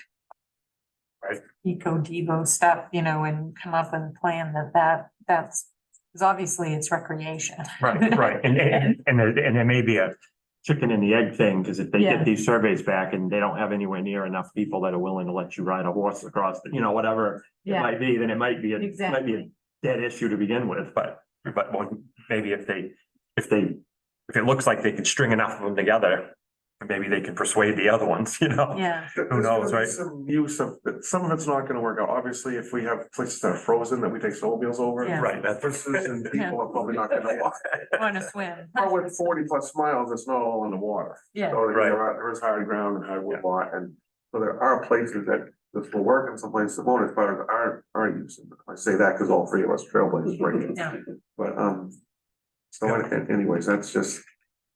Right. Eco Devo stuff, you know, and come up with a plan that's, because obviously it's recreation. Right, and there may be a chicken and the egg thing, because if they Yeah. get these surveys back and they don't have anywhere near enough people that are willing to let you ride a horse across, whatever it Yeah, might be, then it might be a exactly. dead issue to begin with, but maybe if it looks like they can string enough of them together, maybe they can persuade the other ones, Yeah, Who knows, right? Some use of, some of it's not gonna work out. Obviously, if we have places that are frozen that we take snowmobiles over. Yeah. Right, that's. Horses and people are probably not gonna walk. wanna swim. But with 40+ miles, it's not all in the water. Yeah, So Right. there's hard ground and hardwood lot, and so there are places that this will work and some places that won't, as far as our use. I say that because all three of us trailblazers right yeah, but, so anyways, that's just.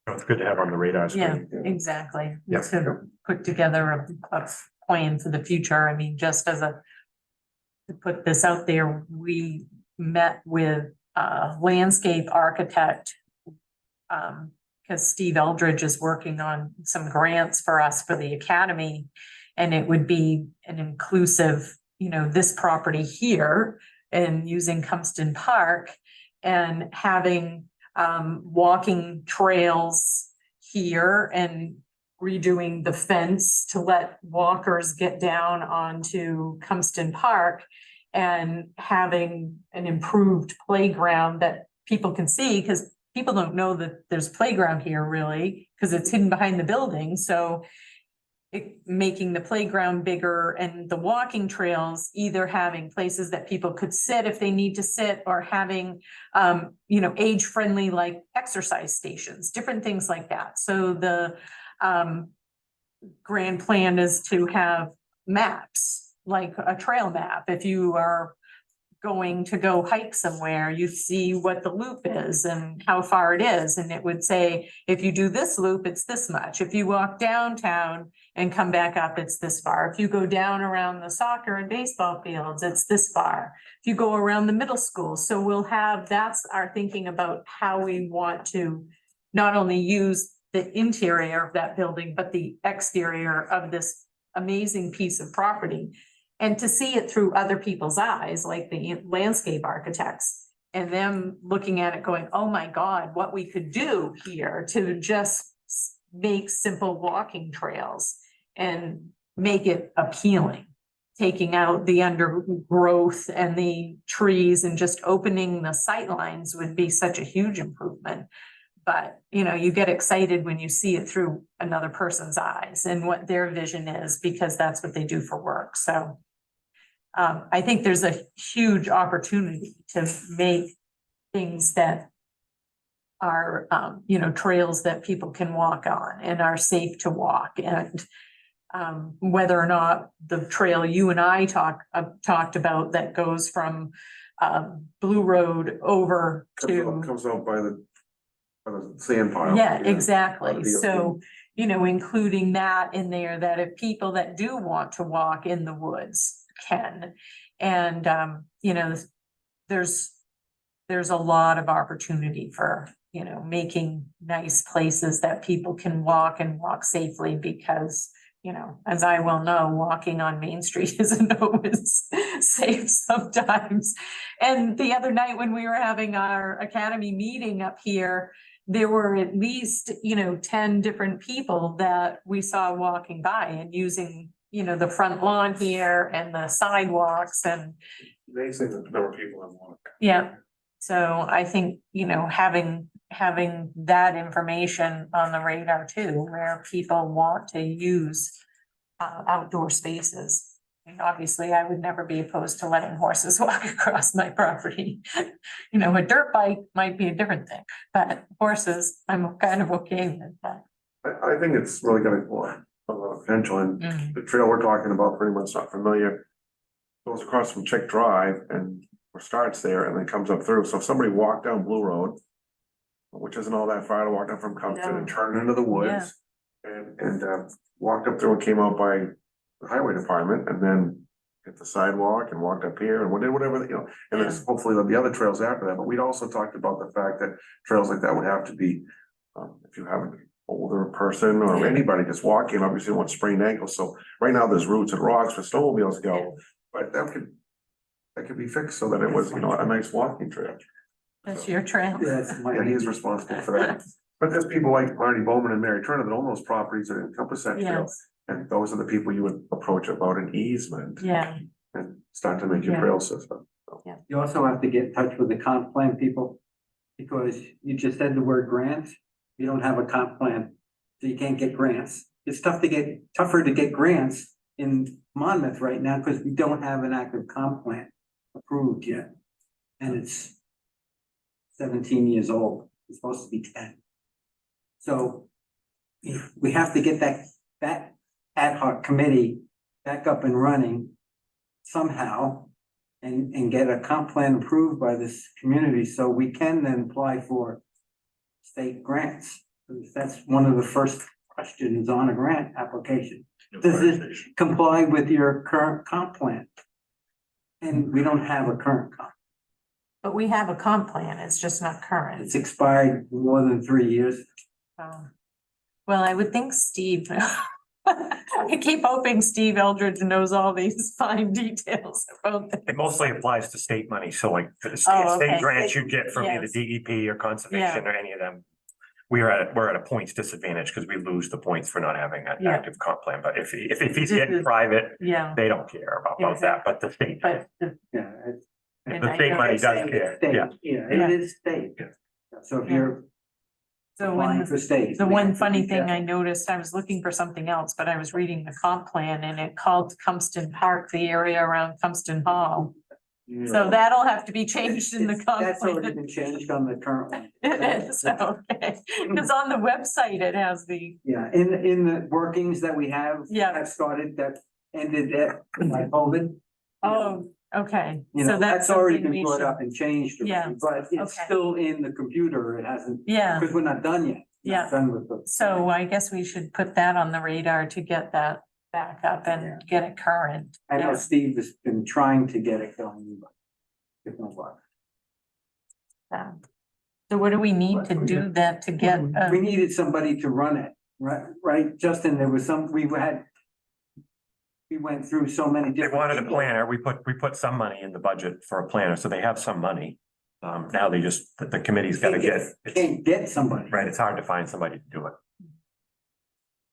It's good to have on the radar yeah, screen. exactly. Yeah. To put together a plan for the future. I mean, just as to put this out there, we met with a landscape architect. Because Steve Eldridge is working on some grants for us for the academy. And it would be an inclusive, this property here and using Cumston Park and having walking trails here and redoing the fence to let walkers get down onto Cumston Park and having an improved playground that people can see, because people don't know that there's playground here really, because it's hidden behind the building, so making the playground bigger and the walking trails, either having places that people could sit if they need to sit, or having, age-friendly like exercise stations, different things like that. So the grand plan is to have maps, like a trail map. If you are going to go hike somewhere, you see what the loop is and how far it is. And it would say, if you do this loop, it's this much. If you walk downtown and come back up, it's this far. If you go down around the soccer and baseball fields, it's this far. If you go around the middle school. So that's our thinking about how we want to not only use the interior of that building, but the exterior of this amazing piece of property. And to see it through other people's eyes, like the landscape architects, and them looking at it going, oh my God, what we could do here to just make simple walking trails and make it appealing. Taking out the undergrowth and the trees and just opening the sight lines would be such a huge improvement. But, you get excited when you see it through another person's eyes and what their vision is, because that's what they do for work. So I think there's a huge opportunity to make things that are, trails that people can walk on and are safe to walk. And whether or not the trail you and I talked about that goes from Blue Road over to. Comes out by the sand pile. Yeah, exactly. DOT. So, including that in there, that if people that do want to walk in the woods can. And, there's a lot of opportunity for, making nice places that people can walk and walk safely, because, as I well know, walking on Main Street isn't always safe sometimes. And the other night when we were having our academy meeting up here, there were at least, 10 different people that we saw walking by and using, the front lawn here and the sidewalks and. They say that there were people that walk. Yeah, so I think, having that information on the radar too, where people want to use outdoor spaces. And obviously, I would never be opposed to letting horses walk across my property. A dirt bike might be a different thing, but horses, I'm kind of okay with that. I think it's really got a lot of potential, and Mm. the trail we're talking about, pretty much not familiar. Goes across from Chick Drive and or starts there and then comes up through. So if somebody walked down Blue Road, which isn't all that far to walk down from Compton and turn into the woods. And walked up through and came out by the highway department and then hit the sidewalk and walked up here and did whatever, and then hopefully there'll be other trails after that. But we'd also talked about the fact that trails like that would have to be, if you have an older person or anybody just walking, obviously you want sprained ankles. So right now there's roots and rocks where snowmobiles go, but that could be fixed so that it was, a nice walking trail. That's your trail. That's my. Yeah, he's responsible for that. But there's people like Marty Bowman and Mary Turner that own those properties that encompass that trail. Yes, And those are the people you would approach about an easement yeah, and start to make your Yeah. trail system. You also have to get in touch with the comp plan people, because you just said the word grant, you don't have a comp plan, so you can't get grants. It's tougher to get grants in Monmouth right now, because we don't have an active comp plan approved yet. And it's 17 years old, it's supposed to be 10. So we have to get that ad hoc committee back up and running somehow, and get a comp plan approved by this community, so we can then apply for state grants. That's one of the first questions on a grant application. Does it comply with your current comp plan? And we don't have a current comp. but we have a comp plan, it's just not current. It's expired more than 3 years. Well, I would think Steve, I keep hoping Steve Eldridge knows all these fine details about this. It mostly applies to state money, so like for the Oh, okay. state grants you get from either Yes. DEP or conservation or any of them. We're at a points disadvantage because we lose the points for not having an Yeah. active comp plan, but if he's This getting is- private, Yeah, they don't care about that, but the state. but the- Yeah. and The I state know money it's does state- care, State, yeah. yeah, Yeah. it is state. Yeah. So if Yeah. you're So applying when, for state. the we one have to funny be thing I careful. noticed, I was looking for something else, but I was reading the comp plan and it called Cumston Park, the area around Cumston Hall. So that'll have to be changed in the comp That's already plan. been changed on the current one. It is, okay, because on the website it has the, Yeah, in the workings that we have. Yeah. Have started that ended at by COVID. oh, okay. You So know, that's already something been we brought should- up and changed. already, Yeah, But it's okay. still in the computer. It hasn't, Yeah, because we're not done yet. Not Yeah. Done with the. so I guess we should put that on the radar to get that back up and get it current. I know Yeah. Steve has been trying to get it going, but. It's not luck. So what do we need to do that to get, We needed somebody to run it, right, Justin, there was some, we went through so many They different. wanted a people. planner, we put some money in the budget for a planner, so they have some money. Now they just, the committee's gotta Can't get somebody. right, it's hard to find somebody to do it.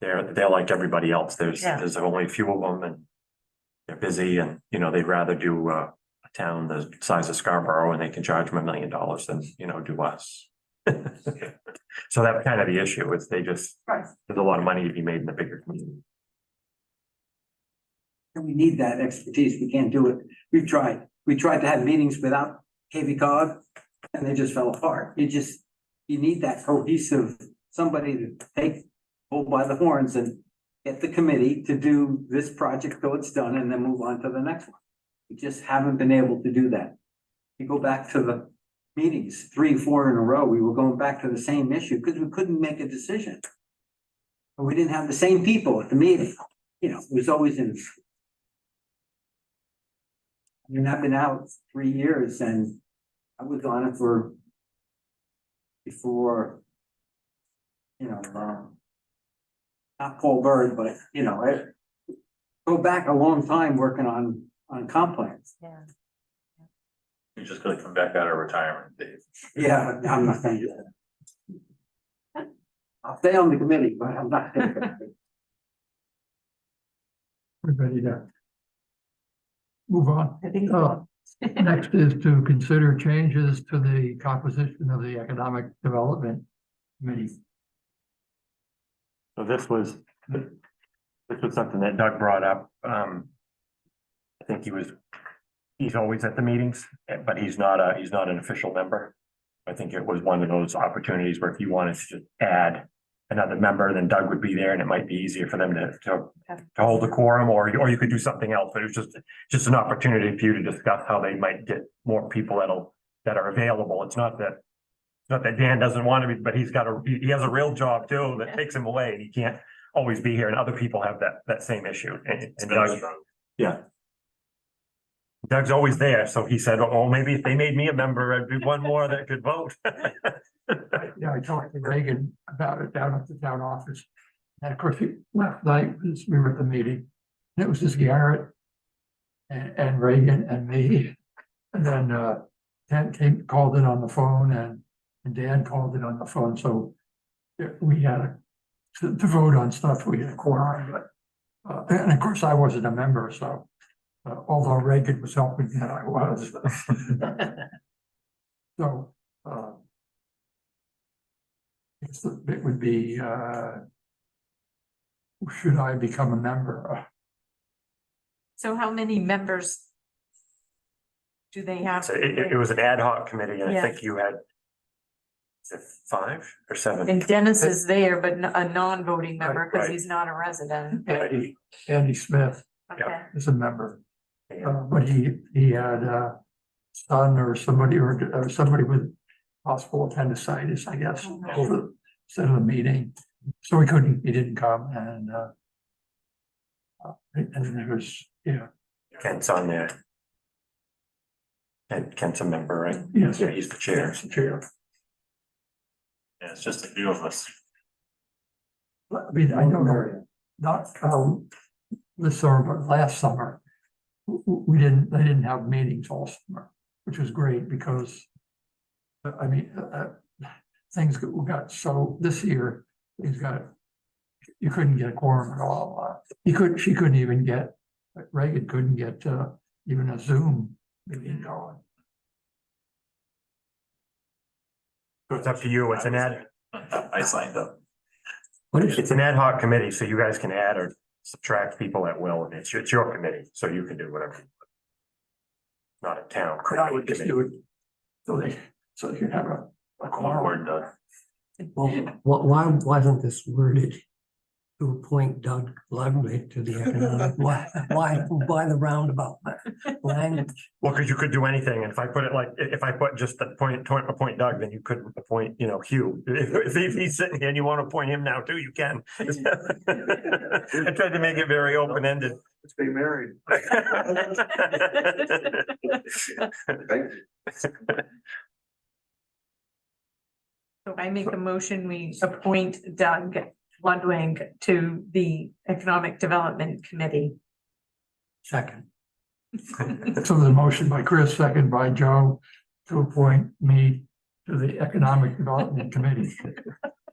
They're like everybody else, Yeah. there's only a few of them and they're busy and, you know, they'd rather do a town the size of Scarborough and they can charge them $1 million than, you know, do us. So that's kind of the issue, is there's a lot of money to be made in the bigger community. And we need that expertise. We can't do it. We tried to have meetings without KV cog and they just fell apart. You need that cohesive, somebody to take, hold by the horns and get the committee to do this project till it's done and then move on to the next one. We just haven't been able to do that. You go back to the meetings, 3, 4 in a row, we were going back to the same issue because we couldn't make a decision. But we didn't have the same people at the meeting. You know, it was always in. I mean, I've been out 3 years and I was on it for before, you know, not Paul Bird, but you know, go back a long time working on comp plans. yeah, You're just gonna come back out of retirement, Dave. Yeah, I'm not gonna do that. I'll stay on the committee, but I'm not. We're ready to move on. I think. Next is to consider changes to the composition of the Economic Development Committee. So this was something that Doug brought up. I think he's always at the meetings, but he's not an official member. I think it was one of those opportunities where if you wanted to just add another member, then Doug would be there and it might be easier for them to hold a quorum, or you could do something else, but it was just an opportunity for you to discuss how they might get more people that are available. It's not that Dan doesn't want to be, but he has a real job too that takes him away and he can't always be here, and other people have that same issue. And Doug, yeah. Doug's always there, so he said, oh, maybe if they made me a member, I'd be one more that could vote. Yeah, I talked to Reagan about it down at the town office. And of course, he last night, was we were at the meeting, and it was just Garrett and Reagan and me. And then Ken called in on the phone and Dan called in on the phone, so we had to vote on stuff, we had a quorum, but, and of course, I wasn't a member, so, although Reagan was helping me, I was. So, it would be, should I become a member? So how many members do they have? So it was an ad hoc committee, and I Yeah. think you had, is it 5 or 7? And Dennis is there, but a non-voting member because Right. he's not a resident. Andy Smith Okay. is a member, Yeah. but he had a son or somebody with possible appendicitis, I guess, over instead of the meeting. So he didn't come and then there was, yeah, Kent's on there. And Kent's a member, right? yes. Yeah, he's the chair. Yes, the chair. Yeah, it's just a few of us. I mean, I don't know, not, this summer, but last summer, they didn't have meetings all summer, which was great because, I mean, things got so, this year, you couldn't get a quorum at all. She couldn't even get, Reagan couldn't get, even a Zoom meeting going. So it's up to you. It's an I signed up. it's an ad hoc committee, so you guys can add or subtract people at will, and it's your committee, so you can do whatever. Not a town. I would just do it, so they could have a quorum. Word done. Well, why wasn't this worded to appoint Doug Ludwig to the economic, why the roundabout language? Well, because you could do anything, and if I put it like, if I put just appoint Doug, then you could appoint, Hugh. If he's sitting here and you want to appoint him now too, you can. I tried to make it very open-ended. Let's be married. Thank you. So I make a motion, we appoint Doug Ludwig to the Economic Development Committee. Second. So the motion by Chris, second by Joe, to appoint me to the Economic Development Committee.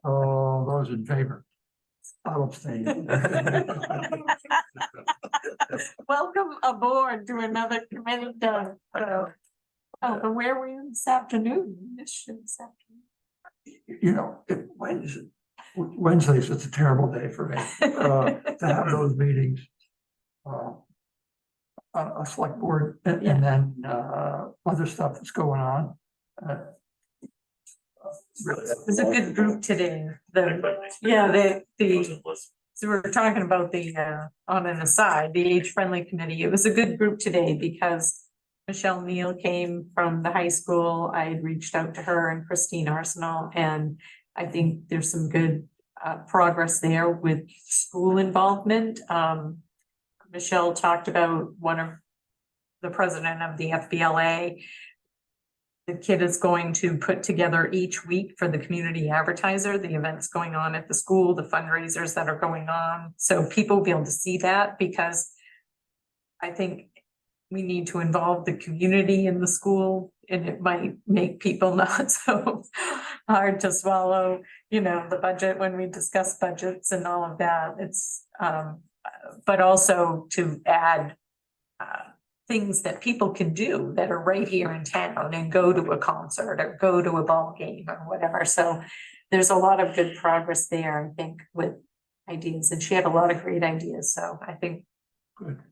All those in favor? I'll abstain. Welcome aboard to another committee, Doug. So, oh, but where were you this afternoon? This afternoon. You know, Wednesdays, it's a terrible day for me, to have those meetings. A select board and then, other stuff that's going on. It was a good group today. So we were talking about on an aside, the age-friendly committee. It was a good group today because Michelle Neal came from the high school. I had reached out to her and Christine Arsenal, and I think there's some good progress there with school involvement. Michelle talked about the president of the FBLA. The kid is going to put together each week for the community advertiser, the events going on at the school, the fundraisers that are going on. So people will be able to see that, because I think we need to involve the community in the school, and it might make people not so hard to swallow, the budget when we discuss budgets and all of that. It's, but also to add things that people can do that are right here in town and go to a concert or go to a ball game or whatever. So there's a lot of good progress there, I think, with ideas, and she had a lot of great ideas. So I think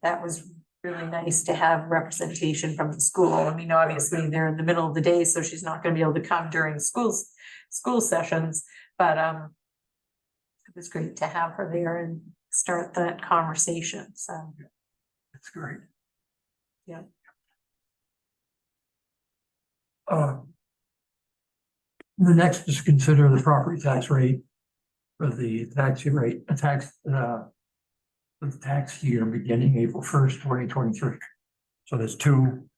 that was really nice to have representation from the school. I mean, obviously they're in the middle of the day, so she's not going to be able to come during school sessions, but it was great to have her there and start that conversation. So That's great. Yeah. The next is consider the property tax rate for the tax year beginning April 1st, 2023. So there's two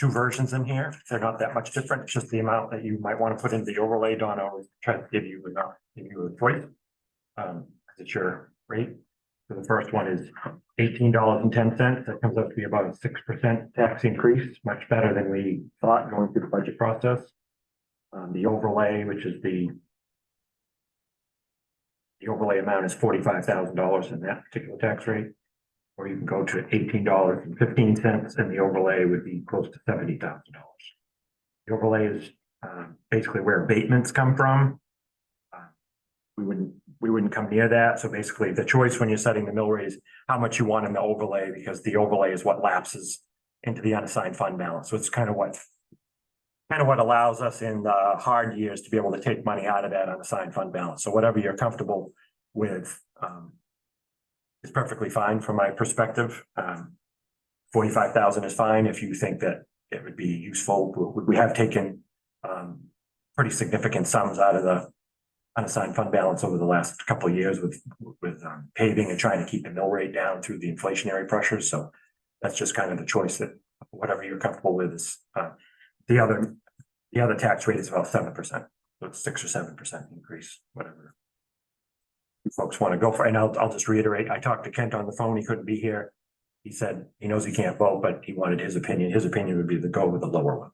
versions in here. They're not that much different. It's just the amount that you might want to put in the overlay. Donna always tries to give you a choice. It's your rate. So the first one is $18.10. That comes up to be about a 6% tax increase, much better than we thought going through the budget process. The overlay, which is the The overlay amount is $45,000 in that particular tax rate. Or you can go to $18.15 and the overlay would be close to $70,000. The overlay is basically where abatements come from. We wouldn't come near that. So basically the choice when you're setting the mill rate is how much you want in the overlay, because the overlay is what lapses into the unassigned fund balance. So it's kind of what allows us in the hard years to be able to take money out of that unassigned fund balance. So whatever you're comfortable with is perfectly fine from my perspective. 45,000 is fine if you think that it would be useful. We have taken pretty significant sums out of the unassigned fund balance over the last couple of years with paving and trying to keep the mill rate down through the inflationary pressures. So that's just kind of the choice that whatever you're comfortable with is the other tax rate is about 7%. So it's 6 or 7% increase, whatever you folks want to go for. And I'll just reiterate, I talked to Kent on the phone. He couldn't be here. He said he knows he can't vote, but he wanted his opinion. His opinion would be to go with the lower one.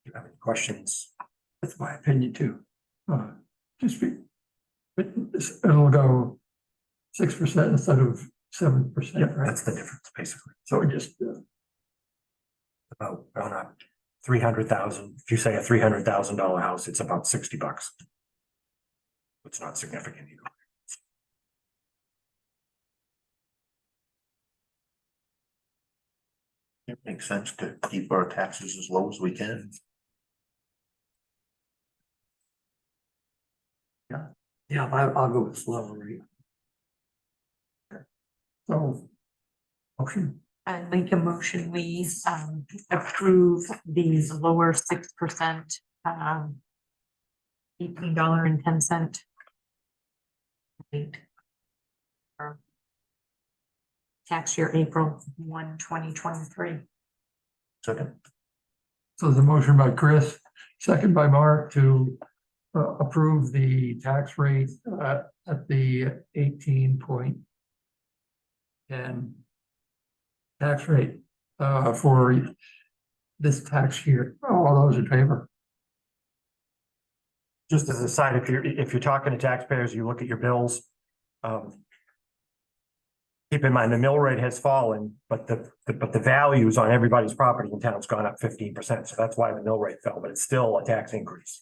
Do you have any questions? That's my opinion too. Just be, but it'll go 6% instead of 7%, Yeah, right? that's the difference, basically. So we just, About on a 300,000, if you say a $300,000 house, it's about $60. It's not significant either. It makes sense to keep our taxes as low as we can. yeah, I'll go with slower rate. So, motion, I make a motion, we approve these lower 6%, $18.10. rate for tax year April 1, 2023. Second. so the motion by Chris, second by Mark to approve the tax rate at the 18.10 tax rate for this tax year. All those in favor? Just as a side, if you're talking to taxpayers, you look at your bills. Keep in mind, the mill rate has fallen, but the values on everybody's property in town's gone up 15%. So that's why the mill rate fell, but it's still a tax increase.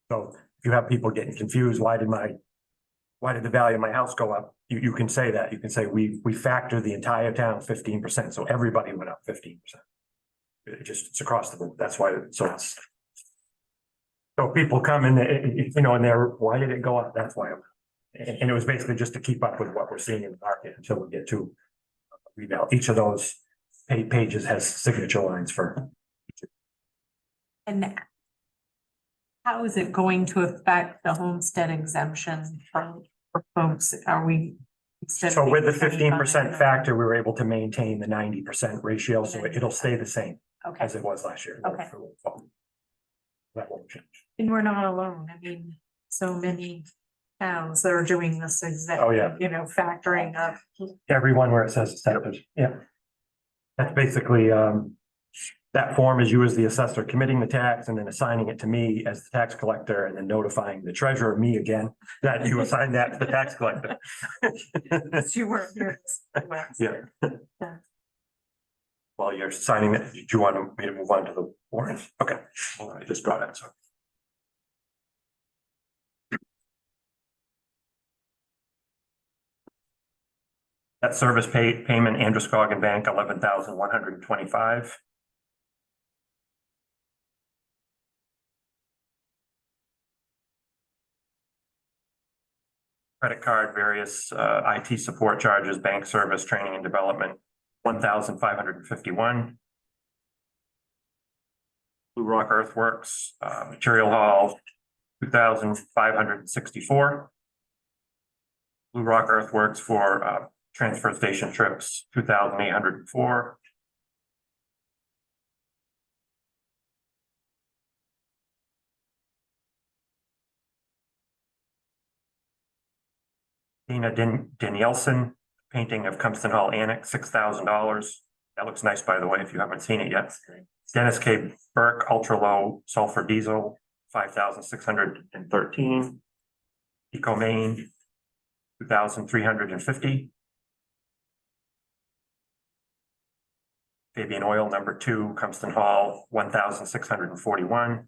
So if you have people getting confused, why did the value of my house go up? You can say that. You can say we factor the entire town 15%. So everybody went up 15%. It's across the board. That's why. So people come in, and they're, why did it go up? That's why. And it was basically just to keep up with what we're seeing in the market until we get to revale. Each of those pages has signature lines for. And how is it going to affect the homestead exemption for folks? Are we? So with the 15% factor, we were able to maintain the 90% ratio, so it'll stay the same Okay, as it was last year. Okay. That won't change. and we're not alone. I mean, so many towns that are doing this exact. Oh, yeah. Factoring up. Everyone where it says accepted, yeah. That's basically, that form is you as the assessor committing the tax and then assigning it to me as the tax collector and then notifying the treasurer, me again, that you assign that to the tax collector. You weren't here. Yeah. Yeah. While you're signing it, do you want me to move on to the warrants? Okay, I just got it, so. That service payment, Androscoggin Bank, 11,125. Credit card, various IT support charges, bank service, training and development, 1,551. Blue Rock Earthworks, Material Hall, 2,564. Blue Rock Earthworks for transfer station trips, 2,804. Dina Danielson, painting of Cumston Hall Annex, $6,000. That looks nice, by the way, if you haven't seen it yet. Dennis K. Burke, ultra low sulfur diesel, 5,613. Eco Maine, 2,350. Fabian Oil, number 2, Cumston Hall, 1,641.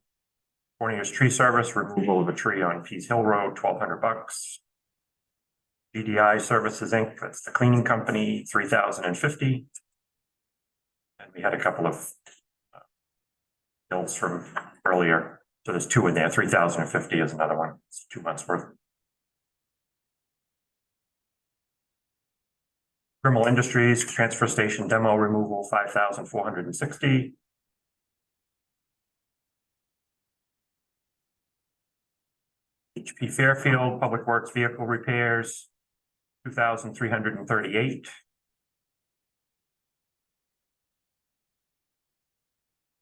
Fournier's Tree Service, removal of a tree on Pease Hill Road, $1,200. GDI Services Inc., that's the cleaning company, 3,050. And we had a couple of bills from earlier, so there's 2 in there, 3,050 is another one, it's 2 months worth. Grimmel Industries, transfer station demo removal, 5,460. HP Fairfield, Public Works Vehicle Repairs, 2,338.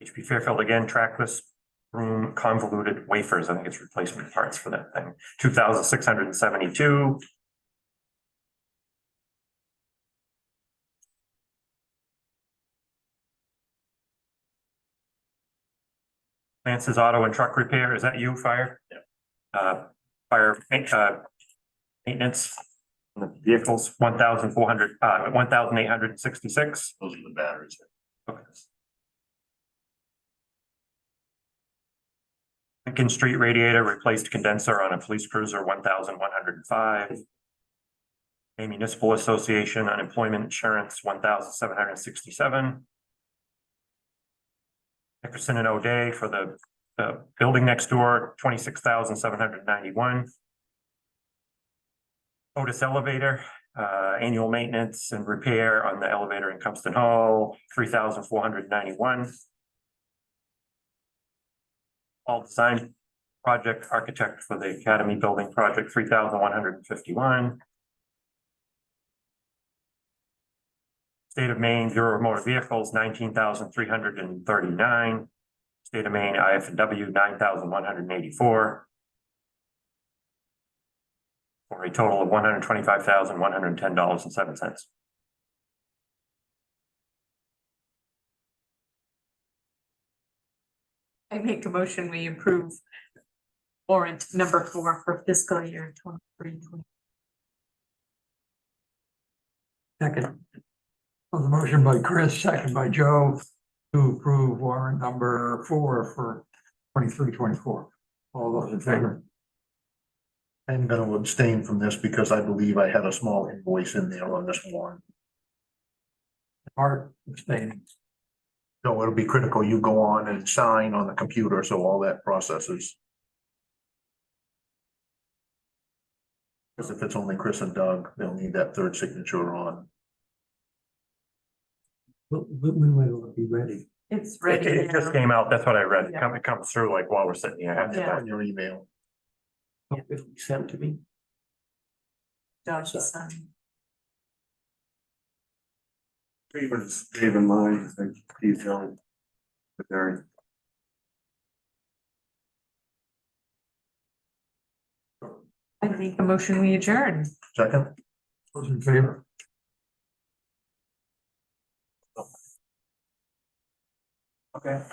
HP Fairfield again, trackless room convoluted wafers. I think it's replacement parts for that thing. 2,672. Lance's Auto and Truck Repair. Is that you, Fire? Yeah. Fire maintenance. on the vehicles, 1,400, 1,866. Those are the batteries. Okay. Lincoln Street radiator replaced condenser on a police cruiser, 1,105. A municipal association unemployment insurance, 1,767. Nickerson and O'Day for the building next door, 26,791. Otis Elevator, annual maintenance and repair on the elevator in Cumston Hall, 3,491. All design project architect for the Academy Building project, 3,151. State of Maine Bureau of Motor Vehicles, 19,339. State of Maine IF&W, 9,184. For a total of $125,110.07. I make a motion, we approve warrant number 4 for fiscal year 23. Second. Well, the motion by Chris, second by Joe, to approve warrant number 4 for 23-24. All those in favor? I'm gonna abstain from this because I believe I had a small invoice in there on this warrant. Art abstaining. So it'll be critical. You go on and sign on the computer, so all that processes. Because if it's only Chris and Doug, they'll need that third signature on. When will it be ready? It's It ready. it just now. came out, that's what I read. Yeah. It comes through like while we're sitting here. Yeah. On your email. If we sent to me. Josh is signing. Even mine, I think, detailed. But there. I make a motion, we adjourn. Second? Those in favor? Okay.